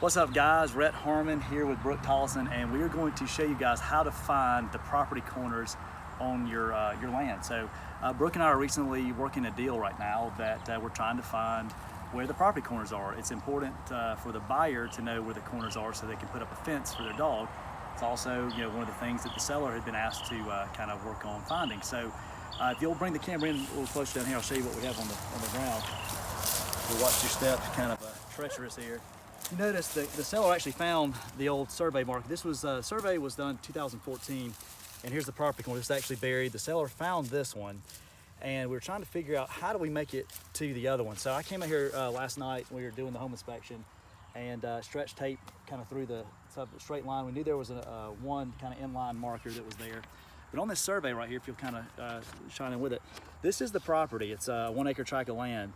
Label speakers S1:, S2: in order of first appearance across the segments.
S1: What's up guys, Rett Harmon here with Brooke Tolleson, and we are going to show you guys how to find the property corners on your land. So Brooke and I are recently working a deal right now that we're trying to find where the property corners are. It's important for the buyer to know where the corners are so they can put up a fence for their dog. It's also one of the things that the seller had been asked to kind of work on finding. So if you'll bring the camera in a little closer down here, I'll show you what we have on the ground. We'll watch your steps, kind of treacherous here. You notice the seller actually found the old survey mark. This was survey was done in 2014, and here's the property corner. It's actually buried. The seller found this one, and we were trying to figure out how do we make it to the other one. So I came out here last night. We were doing the home inspection, and stretched tape kind of through the straight line. We knew there was a one kind of inline marker that was there. But on this survey right here, if you'll kind of shine in with it, this is the property. It's a 1 acre tract of land,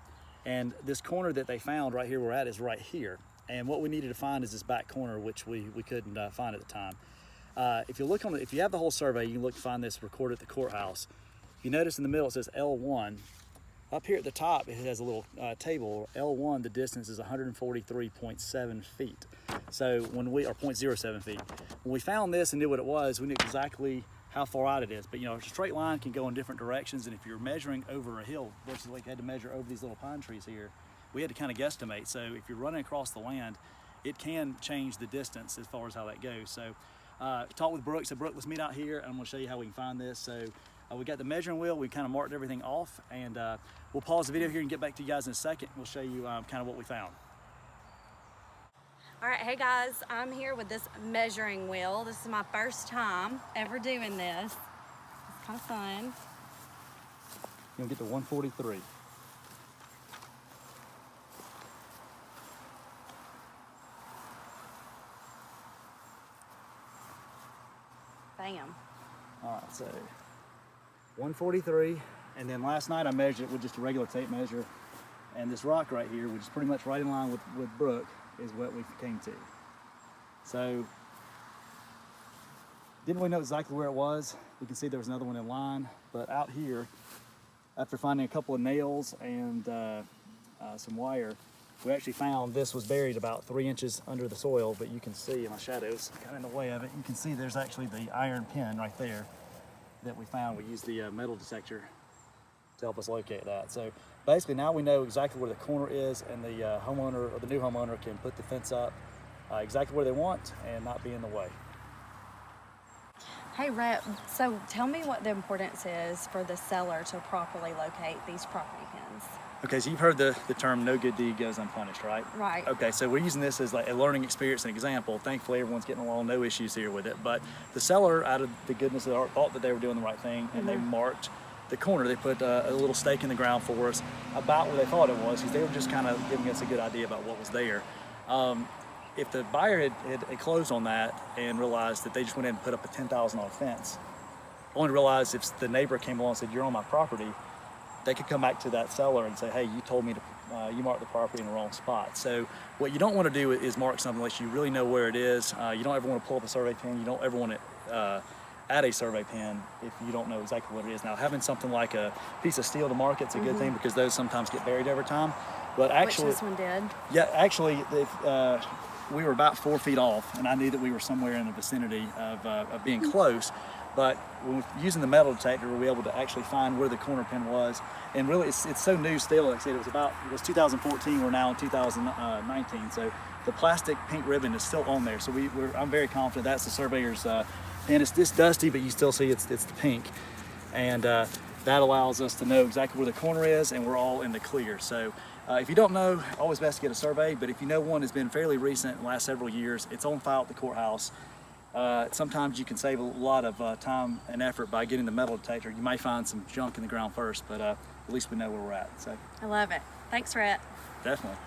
S1: and this corner that they found right here we're at is right here. And what we needed to find is this back corner, which we couldn't find at the time. If you look on if you have the whole survey, you can look to find this recorded at the courthouse. If you notice in the middle it says L1. Up here at the top it has a little table. L1, the distance is 143.7 feet. So when we or 0.07 feet. When we found this and knew what it was, we knew exactly how far out it is. But a straight line can go in different directions, and if you're measuring over a hill versus like you had to measure over these little pine trees here, we had to kind of guesstimate. So if you're running across the land, it can change the distance as far as how that goes. So talked with Brooke, said, Brooke, let's meet out here and I'm gonna show you how we can find this. So we got the measuring wheel, we kind of marked everything off, and we'll pause the video here and get back to you guys in a second. We'll show you kind of what we found.
S2: All right, hey guys, I'm here with this measuring wheel. This is my first time ever doing this. It's kind of fun.
S1: You'll get to 143.
S2: Bam.
S1: All right, so 143, and then last night I measured it with just a regular tape measure, and this rock right here, which is pretty much right in line with Brooke, is what we came to. So didn't really know exactly where it was. You can see there was another one in line, but out here, after finding a couple of nails and some wire, we actually found this was buried about 3 inches under the soil, but you can see in my shadows, kind of in the way of it, you can see there's actually the iron pin right there that we found. We used the metal detector to help us locate that. So basically now we know exactly where the corner is, and the homeowner or the new homeowner can put the fence up exactly where they want and not be in the way.
S2: Hey Rhett, so tell me what the importance is for the seller to properly locate these property pins.
S1: Okay, so you've heard the term "no good deed goes unpunished," right?
S2: Right.
S1: Okay, so we're using this as like a learning experience and example. Thankfully, everyone's getting along, no issues here with it. But the seller, out of the goodness of their heart, thought that they were doing the right thing, and they marked the corner. They put a little stake in the ground for us about where they thought it was, because they were just kind of giving us a good idea about what was there. If the buyer had closed on that and realized that they just went in and put up a $10,000 fence, only realized if the neighbor came along and said, "You're on my property," they could come back to that seller and say, "Hey, you told me to, you marked the property in the wrong spot." So what you don't want to do is mark something unless you really know where it is. You don't ever want to pull up a survey pin. You don't ever want to add a survey pin if you don't know exactly what it is. Now, having something like a piece of steel to mark it's a good thing, because those sometimes get buried over time. But actually,
S2: which this one did.
S1: Yeah, actually, we were about 4 feet off, and I knew that we were somewhere in the vicinity of being close. But when using the metal detector, we were able to actually find where the corner pin was. And really, it's so new still. Like I said, it was 2014. We're now in 2019. So the plastic pink ribbon is still on there. So I'm very confident that's the surveyor's pin. It's this dusty, but you still see it's the pink. And that allows us to know exactly where the corner is, and we're all in the clear. So if you don't know, always best to get a survey. But if you know one has been fairly recent, in the last several years, it's on file at the courthouse. Sometimes you can save a lot of time and effort by getting the metal detector. You may find some junk in the ground first, but at least we know where we're at. So
S2: I love it. Thanks, Rhett.
S1: Definitely.